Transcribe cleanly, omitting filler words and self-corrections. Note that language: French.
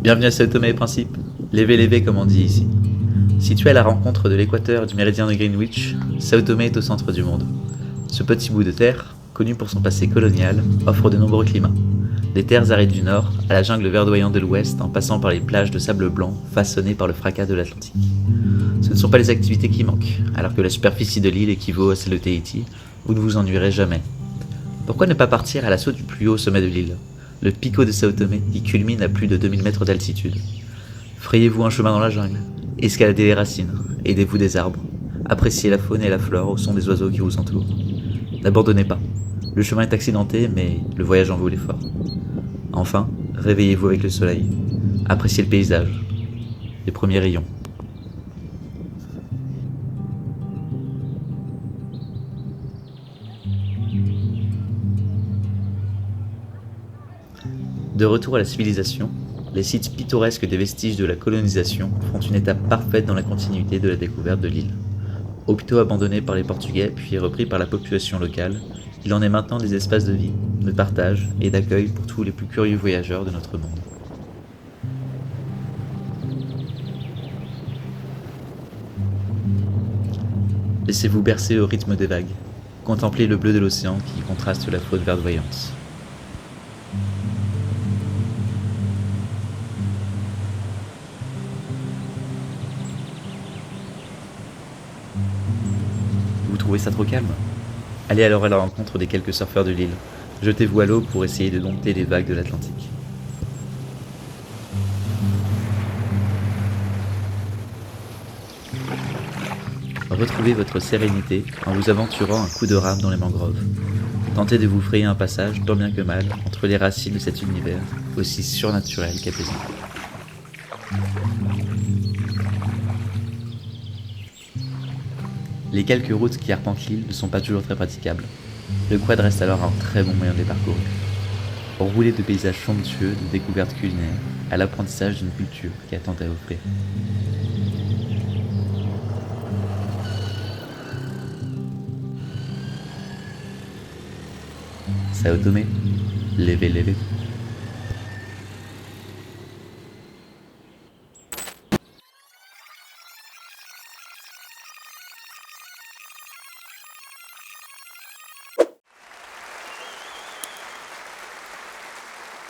Bienvenue à Sao Tomé et Principe, lévé comme on dit ici. Situé à la rencontre de l'équateur et du méridien de Greenwich, Sao Tomé est au centre du monde. Ce petit bout de terre, connu pour son passé colonial, offre de nombreux climats. Des terres arides du nord à la jungle verdoyante de l'ouest en passant par les plages de sable blanc façonnées par le fracas de l'Atlantique. Ce ne sont pas les activités qui manquent, alors que la superficie de l'île équivaut à celle de Tahiti, vous ne vous ennuierez jamais. Pourquoi ne pas partir à l'assaut du plus haut sommet de l'île, le Pico de Sao Tomé qui culmine à plus de 2000 mètres d'altitude? Frayez-vous un chemin dans la jungle, escaladez les racines, aidez-vous des arbres, appréciez la faune et la flore au son des oiseaux qui vous entourent. N'abandonnez pas, le chemin est accidenté mais le voyage en vaut l'effort. Enfin, réveillez-vous avec le soleil, appréciez le paysage, les premiers rayons. De retour à la civilisation, les sites pittoresques des vestiges de la colonisation font une étape parfaite dans la continuité de la découverte de l'île. Hôpitaux abandonnés par les Portugais puis repris par la population locale, il en est maintenant des espaces de vie, de partage et d'accueil pour tous les plus curieux voyageurs de notre monde. Laissez-vous bercer au rythme des vagues. Contemplez le bleu de l'océan qui contraste la faune verdoyante. Vous trouvez ça trop calme? Allez alors à la rencontre des quelques surfeurs de l'île. Jetez-vous à l'eau pour essayer de dompter les vagues de l'Atlantique. Retrouvez votre sérénité en vous aventurant un coup de rame dans les mangroves. Tentez de vous frayer un passage tant bien que mal entre les racines de cet univers, aussi surnaturel qu'apaisant. Les quelques routes qui arpentent l'île ne sont pas toujours très praticables. Le quad reste alors un très bon moyen de les parcourir. Roulé de paysages somptueux, de découvertes culinaires, à l'apprentissage d'une culture qui attend à offrir. Sao Tomé, lévé.